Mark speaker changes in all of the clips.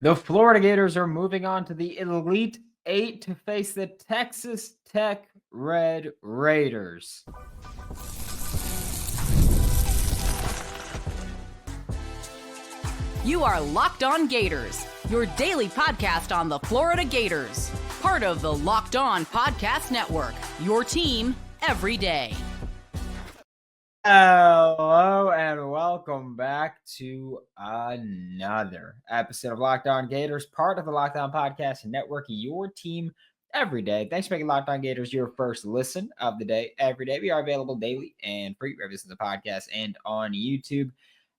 Speaker 1: The Florida Gators are moving on to the Elite Eight to face the Texas Tech Red Raiders.
Speaker 2: You are Locked On Gators, your daily podcast on the Florida Gators. Part of the Locked On Podcast Network, your team every day.
Speaker 1: Hello and welcome back to another episode of Locked On Gators, part of the Locked On Podcast Network, your team every day. Thanks for making Locked On Gators your first listen of the day every day. We are available daily and free wherever you listen to the podcast and on YouTube.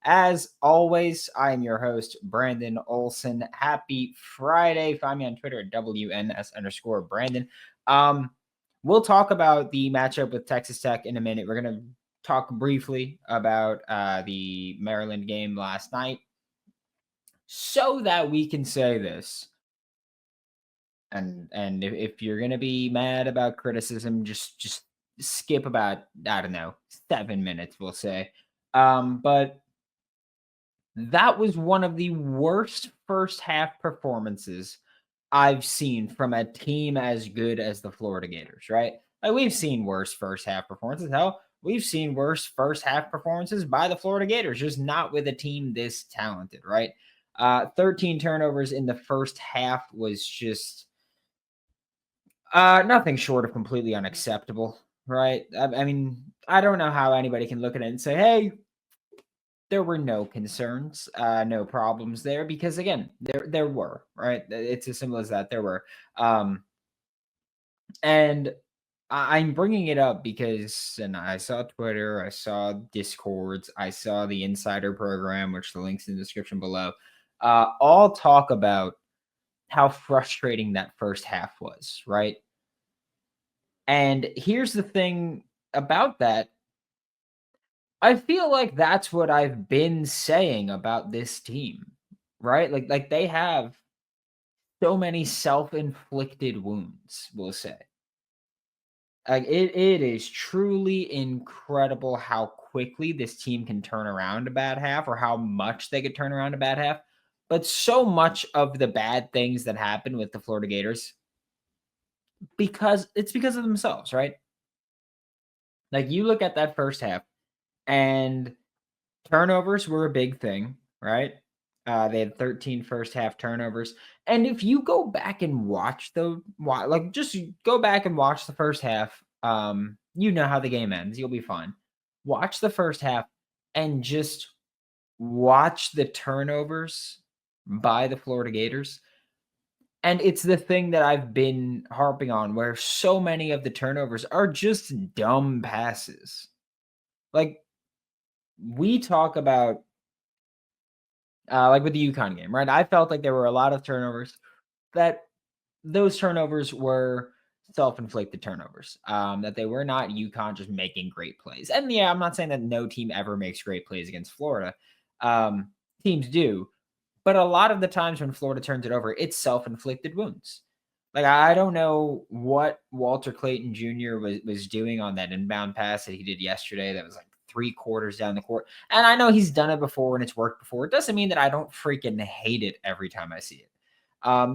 Speaker 1: As always, I am your host, Brandon Olsen. Happy Friday. Find me on Twitter at WNS_Brandon. We'll talk about the matchup with Texas Tech in a minute. We're going to talk briefly about the Maryland game last night so that we can say this. And if you're going to be mad about criticism, just skip about, I don't know, 7 minutes, we'll say. But that was one of the worst first half performances I've seen from a team as good as the Florida Gators, right? Like, we've seen worse first half performances. Hell, we've seen worse first half performances by the Florida Gators, just not with a team this talented, right? 13 turnovers in the first half was just nothing short of completely unacceptable, right? I mean, I don't know how anybody can look at it and say, hey, there were no concerns, no problems there, because again, there were, right? It's as simple as that. There were, and I'm bringing it up because, and I saw Twitter, I saw Discords, I saw the Insider program, which the link's in the description below. All talk about how frustrating that first half was, right? And here's the thing about that. I feel like that's what I've been saying about this team, right? Like they have so many self-inflicted wounds, we'll say. Like it is truly incredible how quickly this team can turn around a bad half, or how much they could turn around a bad half. But so much of the bad things that happen with the Florida Gators, because of themselves, right? Like, you look at that first half, and turnovers were a big thing, right? They had 13 first half turnovers. And if you go back and watch just go back and watch the first half, you know how the game ends. You'll be fine. Watch the first half and just watch the turnovers by the Florida Gators. And it's the thing that I've been harping on, where so many of the turnovers are just dumb passes. Like, we talk about like with the UConn game, right? I felt like there were a lot of turnovers, that those turnovers were self-inflicted turnovers, that they were not UConn just making great plays. And yeah, I'm not saying that no team ever makes great plays against Florida. Teams do. But a lot of the times when Florida turns it over, it's self-inflicted wounds. Like, I don't know what Walter Clayton Jr. was doing on that inbound pass that he did yesterday. That was like 3/4 down the court. And I know he's done it before and it's worked before. It doesn't mean that I don't freaking hate it every time I see it.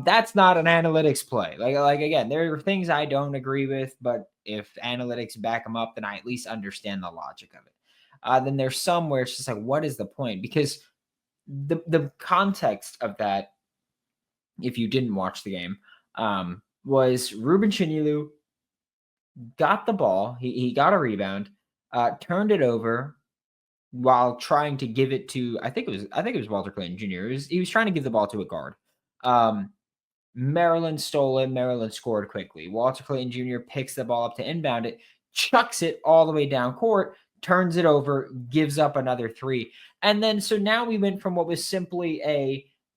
Speaker 1: That's not an analytics play. Like again, there are things I don't agree with, but if analytics back them up, then I at least understand the logic of it. Then there's some where it's just like, what is the point? Because the context of that, if you didn't watch the game, was Ruben Chinilu got the ball. He got a rebound, turned it over while trying to give it to, I think it was Walter Clayton Jr. He was trying to give the ball to a guard. Maryland stole it. Maryland scored quickly. Walter Clayton Jr. picks the ball up to inbound it, chucks it all the way down court, turns it over, gives up another three. And then, so now we went from what was simply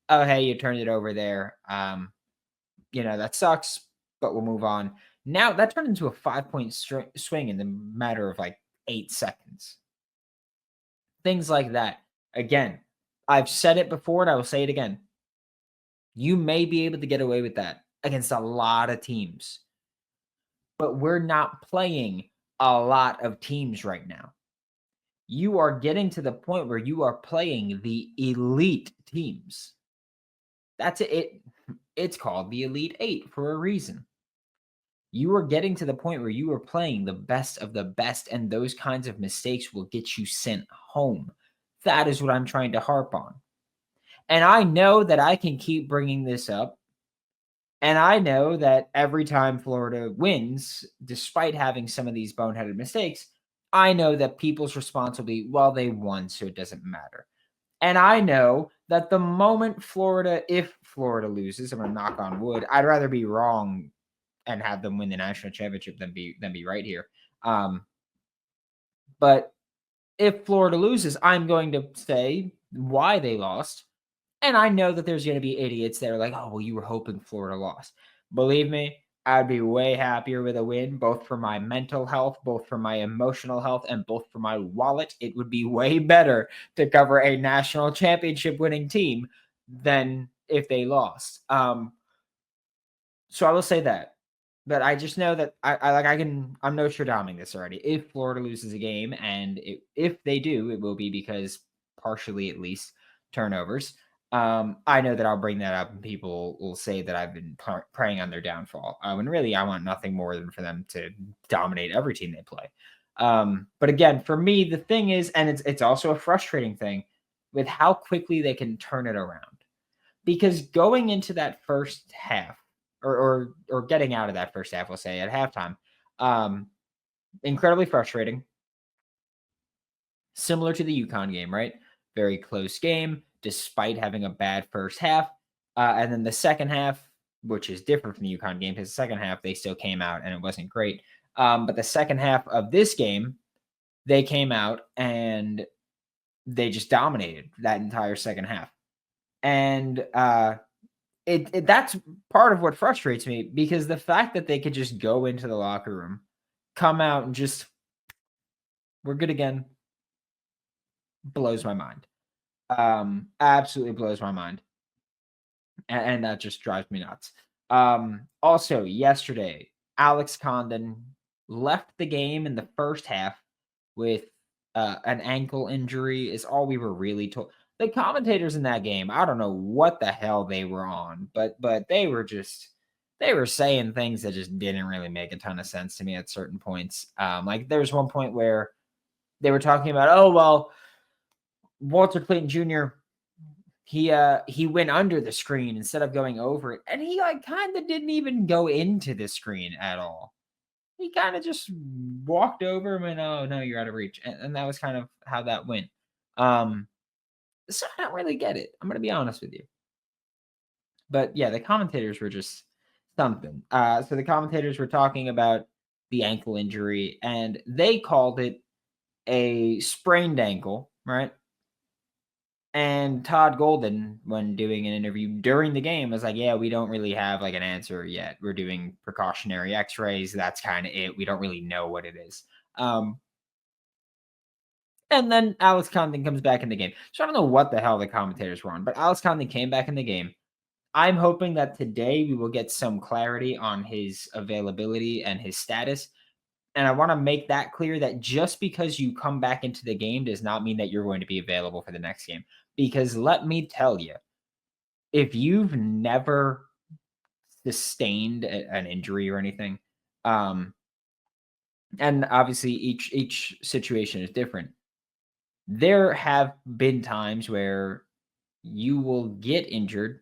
Speaker 1: oh, hey, you turned it over there. That sucks, but we'll move on. Now that turned into a 5-point swing in the matter of like 8 seconds. Things like that. Again, I've said it before and I will say it again. You may be able to get away with that against a lot of teams, but we're not playing a lot of teams right now. You are getting to the point where you are playing the elite teams. That's it. It's called the Elite Eight for a reason. You are getting to the point where you are playing the best of the best, and those kinds of mistakes will get you sent home. That is what I'm trying to harp on. And I know that I can keep bringing this up. And I know that every time Florida wins, despite having some of these boneheaded mistakes, I know that people's response will be, well, they won, so it doesn't matter. And I know that the moment if Florida loses, I'm going to knock on wood, I'd rather be wrong and have them win the national championship than be right here. But if Florida loses, I'm going to say why they lost. And I know that there's going to be idiots that are like, oh, well, you were hoping Florida lost. Believe me, I'd be way happier with a win, both for my mental health, both for my emotional health, and both for my wallet. It would be way better to cover a national championship winning team than if they lost. So I will say that. But I just know that I'm Nostradaming this already. If Florida loses a game, and if they do, it will be because partially at least turnovers. I know that I'll bring that up and people will say that I've been preying on their downfall. When really I want nothing more than for them to dominate every team they play. But again, for me, the thing is, and it's also a frustrating thing with how quickly they can turn it around. Because going into that first half, or getting out of that first half, we'll say at halftime, incredibly frustrating. Similar to the UConn game, right? Very close game, despite having a bad first half. And then the second half, which is different from the UConn game, because the second half, they still came out and it wasn't great. But the second half of this game, they came out and they just dominated that entire second half. And that's part of what frustrates me, because the fact that they could just go into the locker room, come out and just, we're good again, blows my mind. Absolutely blows my mind. And that just drives me nuts. Also, yesterday, Alex Condon left the game in the first half with an ankle injury, is all we were really told. The commentators in that game, I don't know what the hell they were on, but they were saying things that just didn't really make a ton of sense to me at certain points. Like there was one point where they were talking about, oh well, Walter Clayton Jr. He went under the screen instead of going over it, and he like kind of didn't even go into the screen at all. He kind of just walked over him and, oh no, you're out of reach, and that was kind of how that went. So I don't really get it. I'm gonna be honest with you. But yeah, the commentators were just something. So the commentators were talking about the ankle injury, and they called it a sprained ankle, right? And Todd Golden, when doing an interview during the game, was like, yeah, we don't really have like an answer yet. We're doing precautionary x-rays. That's kind of it. We don't really know what it is. And then Alex Condon comes back in the game. So I don't know what the hell the commentators were on, but Alex Condon came back in the game. I'm hoping that today we will get some clarity on his availability and his status. And I want to make that clear that just because you come back into the game does not mean that you're going to be available for the next game. Because let me tell you, if you've never sustained an injury or anything, and obviously each situation is different, there have been times where you will get injured,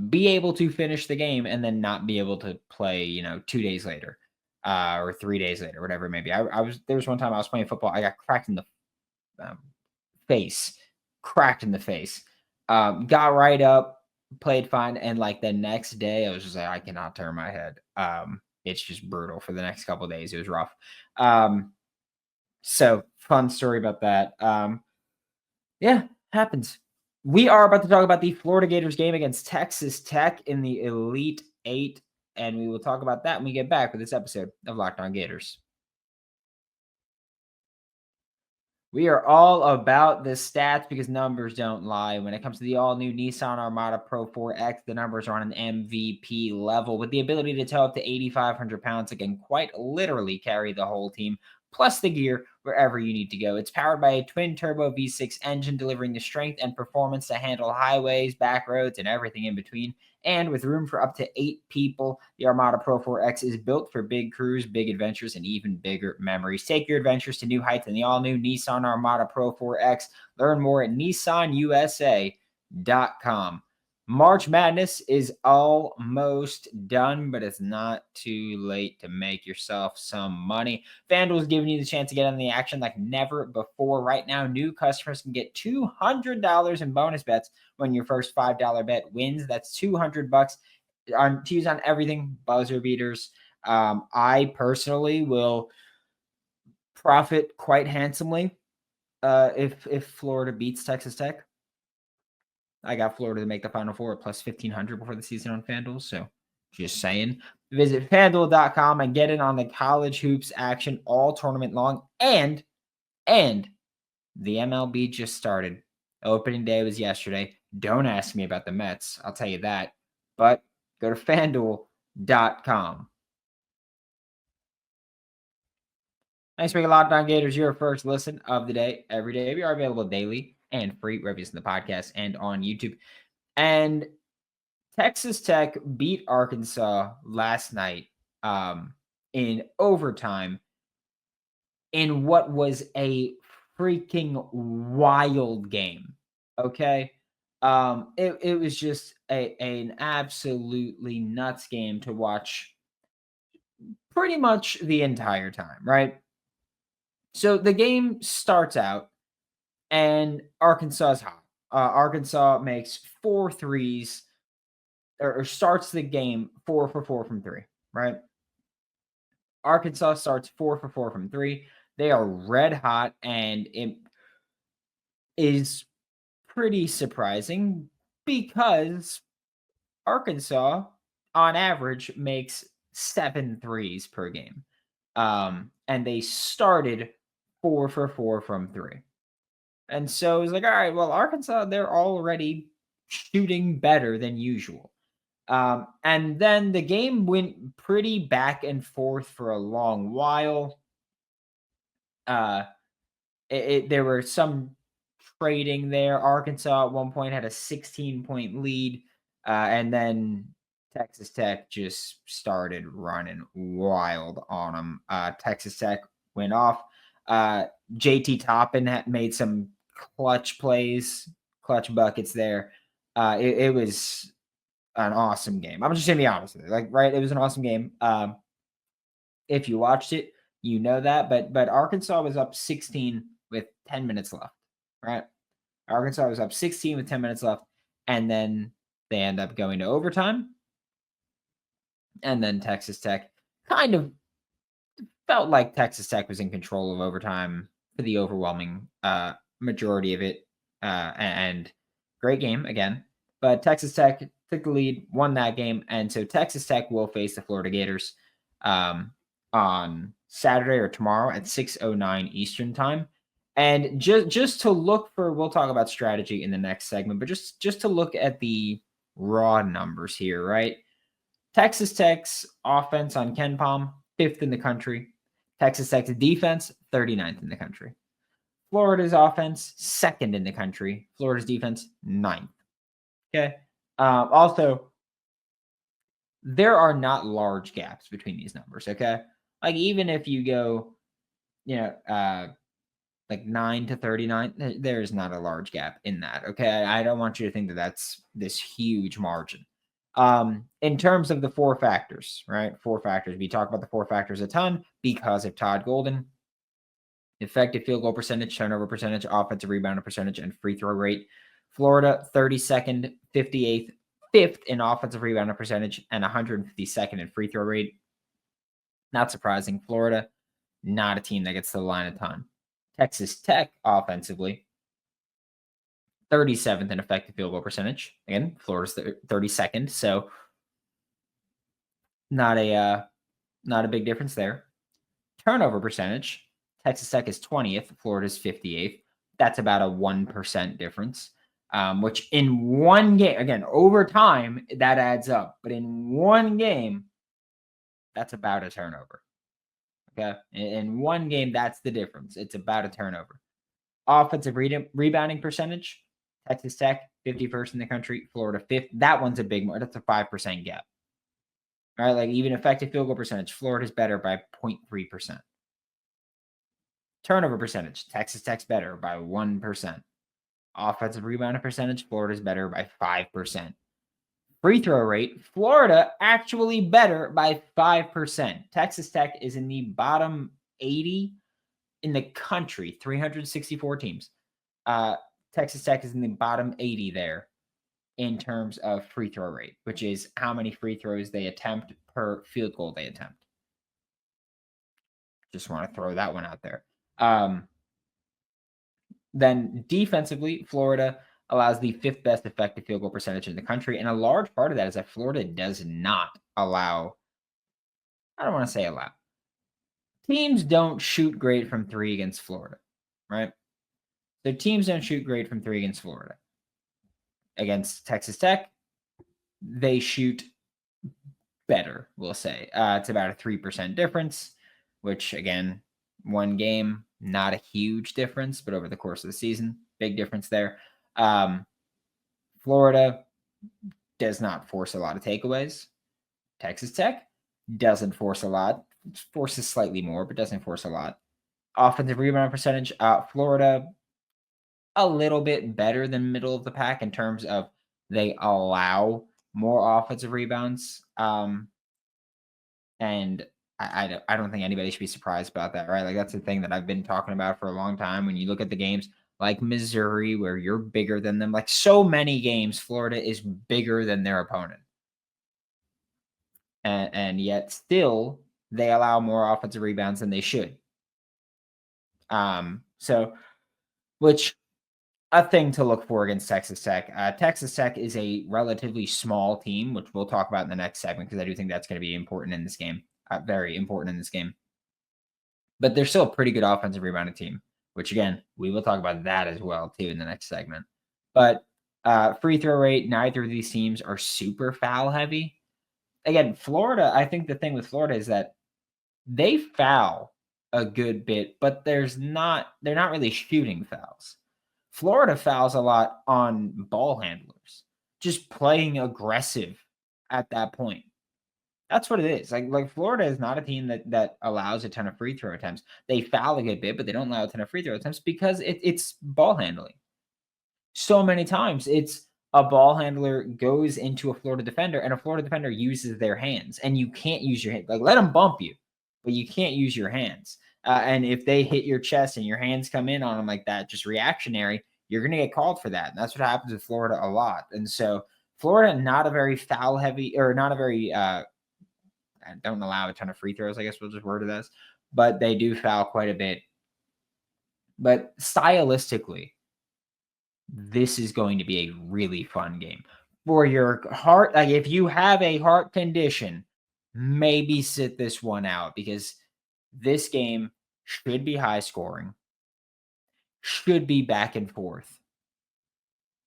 Speaker 1: be able to finish the game, and then not be able to play, 2 days later. Or 3 days later, whatever it may be. There was one time I was playing football. I got cracked in the face, got right up, played fine. And like the next day I was just like, I cannot turn my head. It's just brutal for the next couple of days. It was rough. So fun story about that. Yeah, happens. We are about to talk about the Florida Gators game against Texas Tech in the Elite Eight. And we will talk about that when we get back with this episode of Locked On Gators. We are all about the stats because numbers don't lie. When it comes to the all-new Nissan Armada Pro 4X, the numbers are on an MVP level with the ability to tow up to 8,500 pounds. It can quite literally carry the whole team. Plus the gear wherever you need to go. It's powered by a twin-turbo V6 engine, delivering the strength and performance to handle highways, back roads, and everything in between. And with room for up to 8 people, the Armada Pro 4X is built for big cruise, big adventures, and even bigger memories. Take your adventures to new heights in the all-new Nissan Armada Pro 4X. Learn more at nissanusa.com. March Madness is almost done, but it's not too late to make yourself some money. FanDuel is giving you the chance to get on the action like never before. Right now, new customers can get $200 in bonus bets when your first $5 bet wins. That's $200 to use on everything, buzzer beaters. I personally will profit quite handsomely if Florida beats Texas Tech. I got Florida to make the Final Four at plus 1,500 before the season on FanDuel. So just saying. Visit FanDuel.com and get in on the college hoops action all tournament long. And the MLB just started. Opening day was yesterday. Don't ask me about the Mets. I'll tell you that. But go to FanDuel.com. Thanks for making Locked On Gators your first listen of the day every day. We are available daily and free reviews in the podcast and on YouTube. And Texas Tech beat Arkansas last night in overtime in what was a freaking wild game. Okay. It was just an absolutely nuts game to watch pretty much the entire time, right? So the game starts out and Arkansas is hot. Arkansas makes 4 threes or starts the game 4 for 4 from 3, right? Arkansas starts 4 for 4 from 3. They are red hot, and it is pretty surprising because Arkansas, on average, makes 7 threes per game. And they started 4 for 4 from 3. And so it's like, all right, well, Arkansas, they're already shooting better than usual. And then the game went pretty back and forth for a long while. There were some trading there. Arkansas at one point had a 16-point lead, and then Texas Tech just started running wild on them. Texas Tech went off. JT Toppin had made some clutch plays, clutch buckets there. It was an awesome game. I'm just gonna be honest with you. Like, right, it was an awesome game. If you watched it, you know that. But Arkansas was up 16 with 10 minutes left. Right? Arkansas was up 16 with 10 minutes left, and then they end up going to overtime. And then Texas Tech kind of felt like Texas Tech was in control of overtime for the overwhelming majority of it. And great game again. But Texas Tech took the lead, won that game. And so Texas Tech will face the Florida Gators on Saturday or tomorrow at 6:09 Eastern time. And just to look for, we'll talk about strategy in the next segment, but just to look at the raw numbers here, right? Texas Tech's offense on KenPom, 5th in the country. Texas Tech's defense, 39th in the country. Florida's offense, 2nd in the country. Florida's defense, 9th. Okay. Also, there are not large gaps between these numbers. Okay. Like, even if you go, like 9 to 39, there is not a large gap in that. Okay. I don't want you to think that that's this huge margin. In terms of the 4 factors, right? 4 factors. We talk about the 4 factors a ton because of Todd Golden. Effective field goal percentage, turnover percentage, offensive rebound percentage, and free throw rate. Florida, 32nd, 58th, 5th in offensive rebound percentage, and 152nd in free throw rate. Not surprising. Florida, not a team that gets to the line a ton. Texas Tech, offensively, 37th in effective field goal percentage. Again, Florida's 32nd, so not a big difference there. Turnover percentage, Texas Tech is 20th, Florida's 58th. That's about a 1% difference, which in one game, again, over time, that adds up. But in one game, that's about a turnover. Okay. In one game, that's the difference. It's about a turnover. Offensive rebounding percentage, Texas Tech, 51st in the country, Florida 5th. That one's a big one. That's a 5% gap. All right. Like even effective field goal percentage, Florida's better by 0.3%. Turnover percentage, Texas Tech's better by 1%. Offensive rebounding percentage, Florida's better by 5%. Free throw rate, Florida actually better by 5%. Texas Tech is in the bottom 80 in the country, 364 teams. Texas Tech is in the bottom 80 there in terms of free throw rate, which is how many free throws they attempt per field goal they attempt. Just want to throw that one out there. Then defensively, Florida allows the 5th best effective field goal percentage in the country. And a large part of that is that Florida does not allow, I don't want to say allow. Teams don't shoot great from 3 against Florida, right? So teams don't shoot great from 3 against Florida. Against Texas Tech, they shoot better, we'll say. It's about a 3% difference, which again, one game, not a huge difference, but over the course of the season, big difference there. Florida does not force a lot of takeaways. Texas Tech doesn't force a lot, forces slightly more, but doesn't force a lot. Offensive rebound percentage, Florida a little bit better than middle of the pack in terms of they allow more offensive rebounds. And I don't think anybody should be surprised about that, right? Like that's the thing that I've been talking about for a long time. When you look at the games like Missouri, where you're bigger than them, like so many games, Florida is bigger than their opponent. And yet still they allow more offensive rebounds than they should. So which a thing to look for against Texas Tech. Texas Tech is a relatively small team, which we'll talk about in the next segment because I do think that's going to be important in this game. Very important in this game. But they're still a pretty good offensive rebounding team, which again, we will talk about that as well too in the next segment. But free throw rate, neither of these teams are super foul heavy. Again, Florida, I think the thing with Florida is that they foul a good bit, but they're not really shooting fouls. Florida fouls a lot on ball handlers, just playing aggressive at that point. That's what it is. Like Florida is not a team that allows a ton of free throw attempts. They foul a good bit, but they don't allow a ton of free throw attempts because it's ball handling. So many times it's a ball handler goes into a Florida defender and a Florida defender uses their hands, and you can't use your hand. Like let them bump you, but you can't use your hands. And if they hit your chest and your hands come in on them like that, just reactionary, you're going to get called for that. And that's what happens with Florida a lot. And so Florida, not a very foul heavy or not a very, don't allow a ton of free throws, I guess we'll just word it as, but they do foul quite a bit. But stylistically, this is going to be a really fun game. For your heart, like if you have a heart condition, maybe sit this one out because this game should be high scoring, should be back and forth,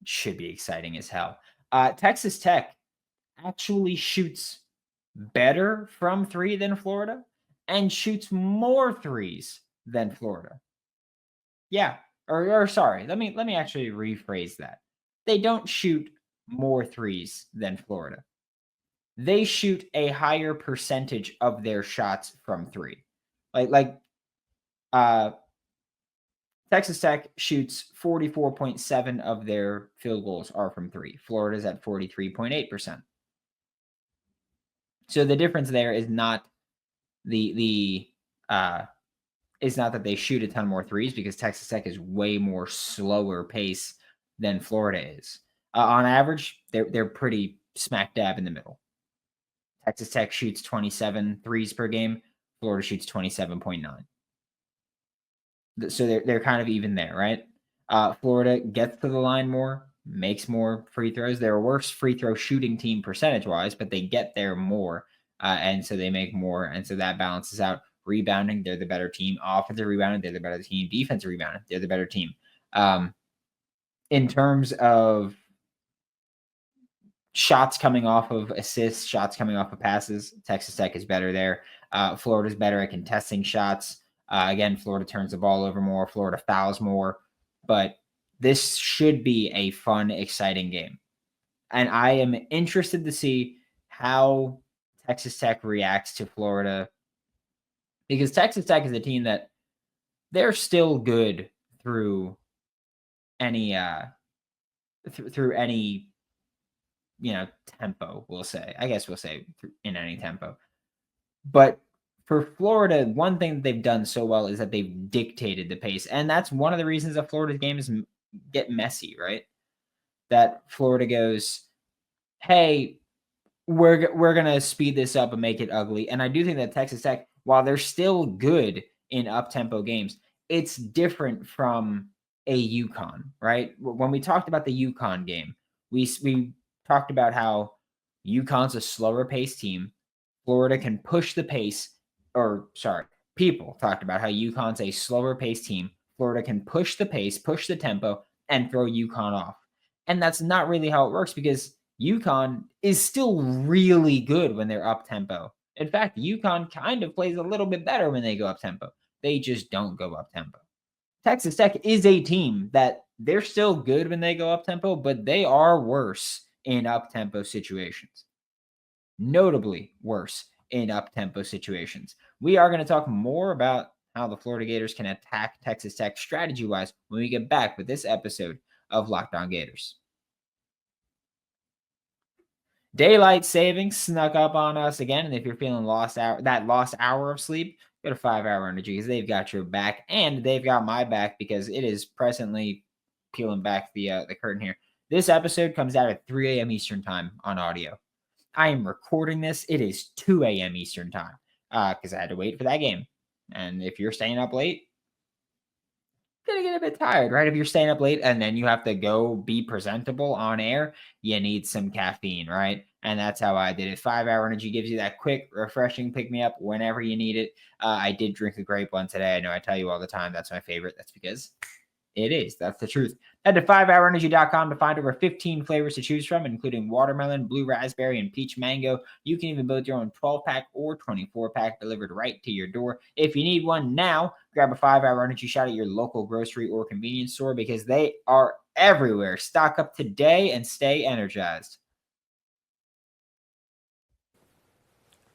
Speaker 1: should be exciting as hell. Texas Tech actually shoots better from 3 than Florida and shoots more threes than Florida. Yeah, or sorry, let me actually rephrase that. They don't shoot more threes than Florida. They shoot a higher percentage of their shots from 3. Texas Tech shoots 44.7 of their field goals are from 3. Florida's at 43.8%. So the difference there is not is not that they shoot a ton more threes because Texas Tech is way more slower pace than Florida is. On average, they're pretty smack dab in the middle. Texas Tech shoots 27 threes per game. Florida shoots 27.9. So they're kind of even there, right? Florida gets to the line more, makes more free throws. They're a worse free throw shooting team percentage-wise, but they get there more, and so they make more, and so that balances out. Rebounding, they're the better team. Offensive rebounding, they're the better team. Defensive rebounding, they're the better team. In terms of shots coming off of assists, shots coming off of passes. Texas Tech is better there. Florida's better at contesting shots. Again, Florida turns the ball over more. Florida fouls more. But this should be a fun, exciting game. And I am interested to see how Texas Tech reacts to Florida, because Texas Tech is a team that they're still good through any through any tempo, we'll say. I guess we'll say in any tempo. But for Florida, one thing that they've done so well is that they've dictated the pace. And that's one of the reasons that Florida's games get messy, right? That Florida goes, hey, we're going to speed this up and make it ugly. And I do think that Texas Tech, while they're still good in up-tempo games, it's different from a UConn, right? When we talked about the UConn game, we talked about how UConn's a slower paced team. Florida can push the pace, people talked about how UConn's a slower paced team. Florida can push the pace, push the tempo, and throw UConn off. And that's not really how it works, because UConn is still really good when they're up tempo. In fact, UConn kind of plays a little bit better when they go up tempo. They just don't go up tempo. Texas Tech is a team that they're still good when they go up tempo, but they are worse in up tempo situations. Notably worse in up tempo situations. We are going to talk more about how the Florida Gators can attack Texas Tech strategy wise when we get back with this episode of Locked On Gators. Daylight savings snuck up on us again, and if you're feeling lost hour of sleep, go to 5 Hour Energy, because they've got your back, and they've got my back, because it is presently peeling back the curtain here. This episode comes out at 3 a.m. Eastern time on audio. I am recording this. It is 2 a.m. Eastern time because I had to wait for that game. And if you're staying up late, going to get a bit tired, right? If you're staying up late and then you have to go be presentable on air, you need some caffeine, right? And that's how I did it. 5 Hour Energy gives you that quick, refreshing pick-me-up whenever you need it. I did drink a grape one today. I know I tell you all the time that's my favorite. That's because it is. That's the truth. Head to 5hourenergy.com to find over 15 flavors to choose from, including watermelon, blue raspberry, and peach mango. You can even build your own 12-pack or 24-pack delivered right to your door. If you need one now, grab a 5 Hour Energy shot at your local grocery or convenience store, because they are everywhere. Stock up today and stay energized.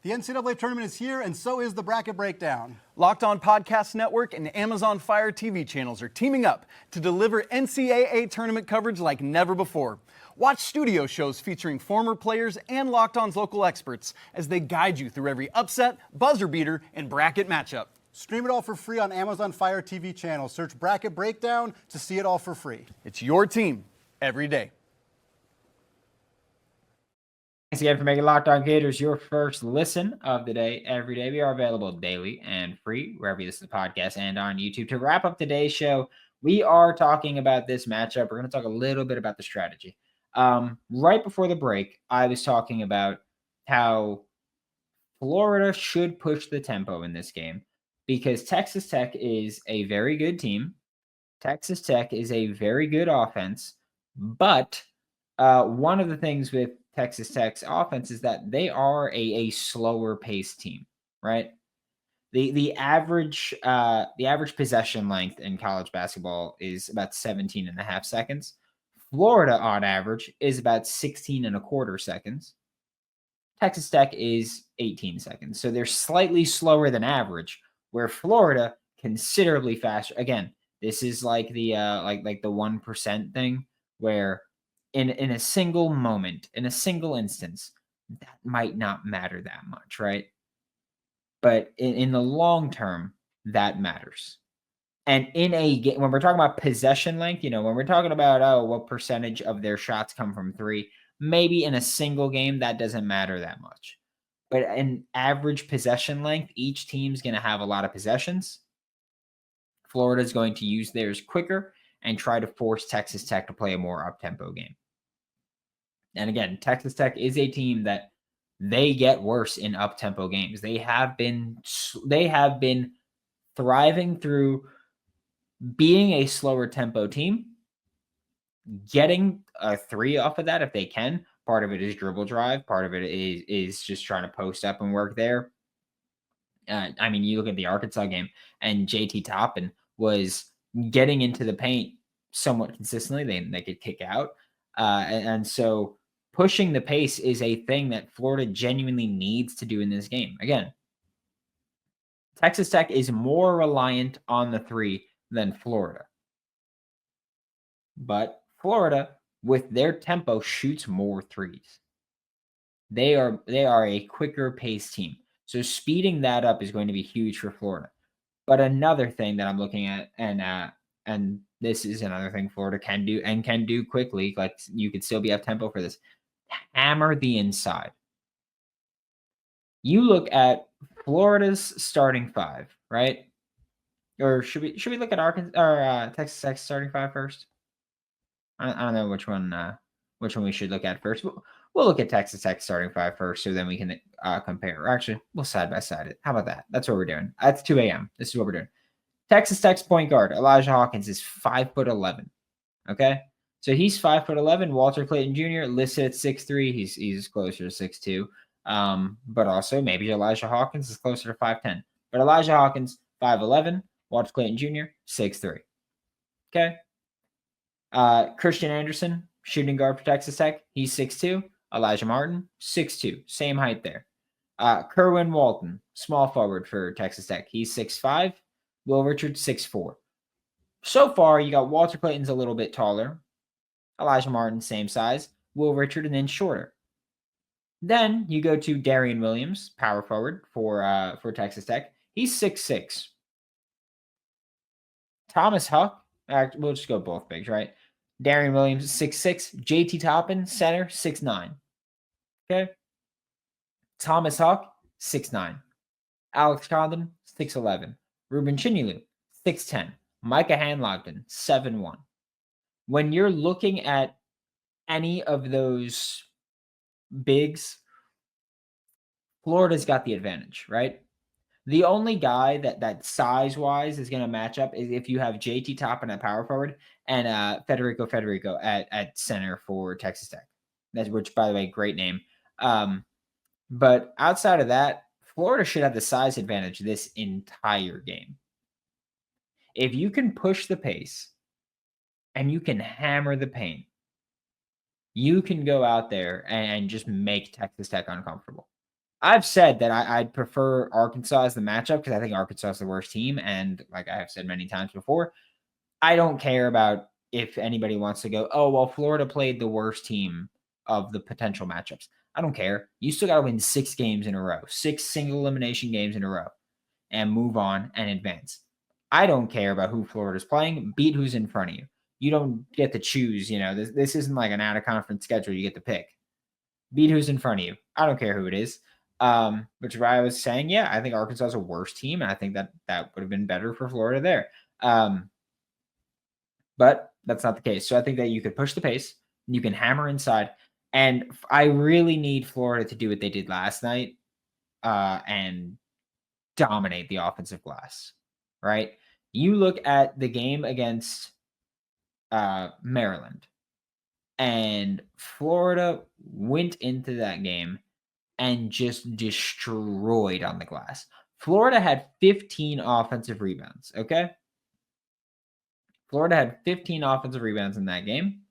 Speaker 3: The NCAA tournament is here, and so is the Bracket Breakdown.
Speaker 4: Locked On Podcast Network and Amazon Fire TV channels are teaming up to deliver NCAA tournament coverage like never before. Watch studio shows featuring former players and Locked On's local experts as they guide you through every upset, buzzer beater, and bracket matchup.
Speaker 3: Stream it all for free on Amazon Fire TV channel. Search Bracket Breakdown to see it all for free.
Speaker 4: It's your team every day.
Speaker 1: Thanks again for making Locked On Gators your first listen of the day every day. We are available daily and free wherever you listen to the podcast and on YouTube. To wrap up today's show, we are talking about this matchup. We're going to talk a little bit about the strategy. Right before the break, I was talking about how Florida should push the tempo in this game, because Texas Tech is a very good team. Texas Tech is a very good offense, but one of the things with Texas Tech's offense is that they are a slower paced team, right? The average possession length in college basketball is about 17 and a half seconds. Florida on average is about 16 and a quarter seconds. Texas Tech is 18 seconds. So they're slightly slower than average, where Florida considerably faster. Again, this is like the like the 1% thing, where in a single moment, in a single instance, that might not matter that much, right? But in the long term, that matters. And in a game, when we're talking about possession length, when we're talking about, what percentage of their shots come from three, maybe in a single game, that doesn't matter that much. But in average possession length, each team's going to have a lot of possessions. Florida's going to use theirs quicker and try to force Texas Tech to play a more up-tempo game. And again, Texas Tech is a team that they get worse in up-tempo games. They have been thriving through being a slower tempo team, getting a three off of that if they can, Part of it is dribble drive. Part of it is just trying to post up and work there. I mean, you look at the Arkansas game, and JT Toppin was getting into the paint somewhat consistently. They could kick out, and so pushing the pace is a thing that Florida genuinely needs to do in this game. Again, Texas Tech is more reliant on the three than Florida, but Florida, with their tempo, shoots more threes. They are a quicker pace team. So speeding that up is going to be huge for Florida. But another thing that I'm looking at, and this is another thing Florida can do quickly, like you could still be up tempo for this. Hammer the inside. You look at Florida's starting five, right? Or should we look at Arkansas or Texas Tech's starting five first? I don't know which one we should look at first. We'll look at Texas Tech starting five first, so then we can compare. Or actually, we'll side by side it. How about that? That's what we're doing. That's 2 a.m. This is what we're doing. Texas Tech's point guard, Elijah Hawkins, is 5'11". Okay, so he's 5'11". Walter Clayton Jr. listed at 6'3". He's closer to 6'2". But also maybe Elijah Hawkins is closer to 5'10". But Elijah Hawkins, 5'11". Walter Clayton Jr., 6'3". Okay. Christian Anderson, shooting guard for Texas Tech, he's 6'2". Elijah Martin, 6'2", same height there. Kerwin Walton, small forward for Texas Tech, he's 6'5". Will Richards, 6'4". So far, you got Walter Clayton's a little bit taller. Elijah Martin, same size. Will Richard, and then shorter. Then you go to Darian Williams, power forward for Texas Tech. He's 6'6". Thomas Huck, we'll just go both bigs, right? Darian Williams, 6'6". JT Toppin, center, 6'9". Okay. Thomas Huck, 6'9". Alex Condon, 6'11". Ruben Chinilu, 6'10". Micah Hanlogden, 7'1". When you're looking at any of those bigs, Florida's got the advantage, right? The only guy that size-wise is going to match up is if you have JT Toppin at power forward and Federico at center for Texas Tech. Which, by the way, great name. But outside of that, Florida should have the size advantage this entire game. If you can push the pace and you can hammer the paint, you can go out there and just make Texas Tech uncomfortable. I've said that I'd prefer Arkansas as the matchup because I think Arkansas is the worst team. And like I have said many times before, I don't care about if anybody wants to go, oh, well, Florida played the worst team of the potential matchups. I don't care. You still got to win 6 games in a row, 6 single elimination games in a row, and move on and advance. I don't care about who Florida's playing. Beat who's in front of you. You don't get to choose. This isn't like an out-of-conference schedule. You get to pick. Beat who's in front of you. I don't care who it is. Which is why I was saying, yeah, I think Arkansas is a worse team, and I think that would have been better for Florida there. But that's not the case. So I think that you could push the pace, you can hammer inside, and I really need Florida to do what they did last night and dominate the offensive glass, right? You look at the game against Maryland, and Florida went into that game and just destroyed on the glass. Florida had 15 offensive rebounds, okay? Florida had 15 offensive rebounds in that game.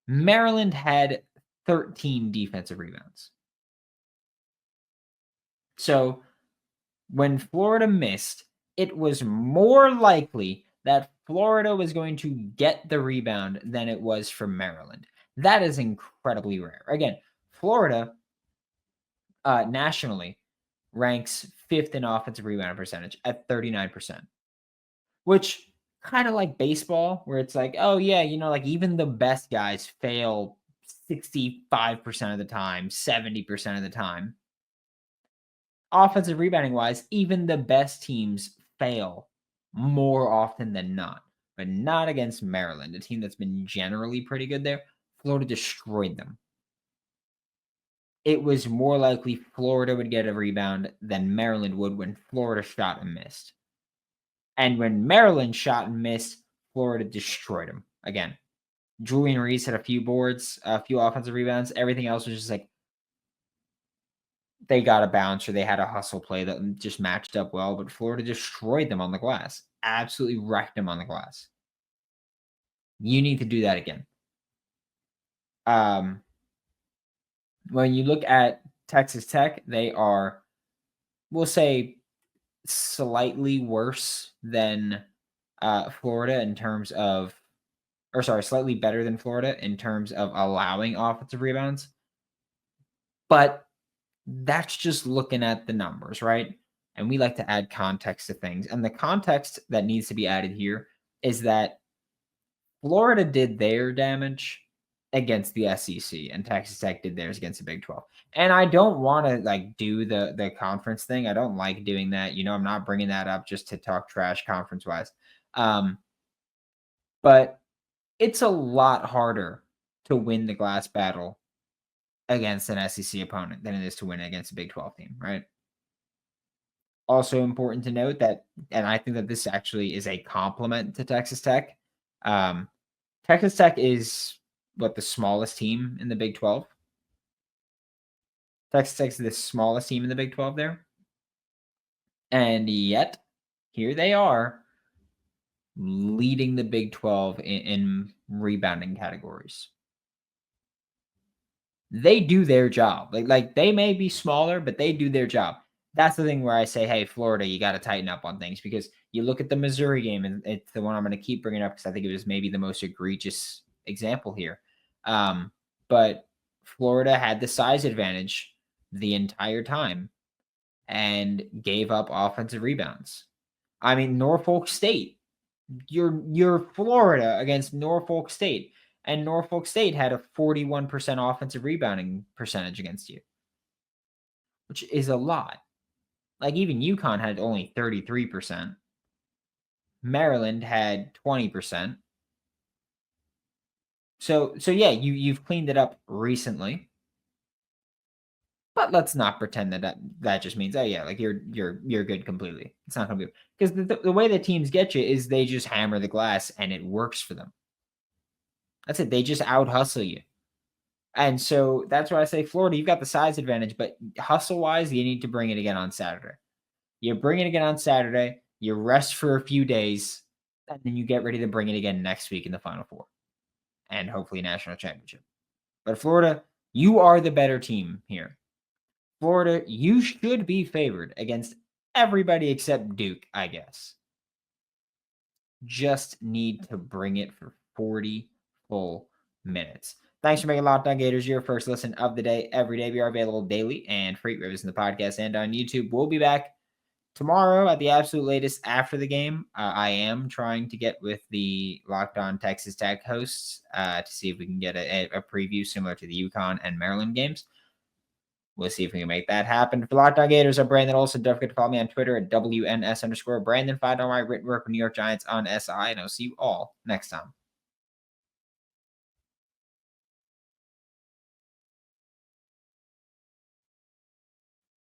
Speaker 1: Maryland had 13 defensive rebounds. So when Florida missed, it was more likely that Florida was going to get the rebound than it was for Maryland. That is incredibly rare. Again, Florida nationally ranks 5th in offensive rebound percentage at 39%, which kind of like baseball, where it's like, oh yeah, like even the best guys fail 65% of the time, 70% of the time. Offensive rebounding wise, even the best teams fail more often than not, but not against Maryland, a team that's been generally pretty good there. Florida destroyed them. It was more likely Florida would get a rebound than Maryland would when Florida shot and missed. And when Maryland shot and missed, Florida destroyed them again. Julian Reese had a few boards, a few offensive rebounds. Everything else was just like they got a bounce or they had a hustle play that just matched up well. But Florida destroyed them on the glass, absolutely wrecked them on the glass. You need to do that again. When you look at Texas Tech, they are, we'll say, slightly worse than Florida in terms of, or sorry, slightly better than Florida in terms of allowing offensive rebounds. But that's just looking at the numbers, right? And we like to add context to things. And the context that needs to be added here is that Florida did their damage against the SEC and Texas Tech did theirs against the Big 12. And I don't want to like do the conference thing. I don't like doing that. I'm not bringing that up just to talk trash conference wise. But it's a lot harder to win the glass battle against an SEC opponent than it is to win against a Big 12 team, right? Also important to note that, and I think that this actually is a compliment to Texas Tech. Texas Tech is the smallest team in the Big 12. Texas Tech is the smallest team in the Big 12 there. And yet, here they are leading the Big 12 in rebounding categories. They do their job. Like they may be smaller, but they do their job. That's the thing where I say, hey, Florida, you got to tighten up on things because you look at the Missouri game, and it's the one I'm going to keep bringing up because I think it was maybe the most egregious example here. But Florida had the size advantage the entire time and gave up offensive rebounds. I mean, Norfolk State, you're Florida against Norfolk State, and Norfolk State had a 41% offensive rebounding percentage against you, which is a lot. Like even UConn had only 33%. Maryland had 20%. So yeah, you've cleaned it up recently. But let's not pretend that just means, oh yeah, like you're good completely. It's not gonna be, because the way that teams get you is they just hammer the glass and it works for them. That's it. They just out hustle you. And so that's why I say Florida, you've got the size advantage, but hustle wise, you need to bring it again on Saturday. You bring it again on Saturday, you rest for a few days, and then you get ready to bring it again next week in the Final Four and hopefully national championship. But Florida, you are the better team here. Florida, you should be favored against everybody except Duke, I guess. Just need to bring it for 40 full minutes. Thanks for making Locked On Gators your first listen of the day. Every day we are available daily and free reviews in the podcast and on YouTube. We'll be back tomorrow at the absolute latest after the game. I am trying to get with the Locked On Texas Tech hosts to see if we can get a preview similar to the UConn and Maryland games. We'll see if we can make that happen. For Locked On Gators, I'm Brandon Olsen. Don't forget to follow me on Twitter at WNS_Brandon. Find all my written work with New York Giants on SI, and I'll see you all next time.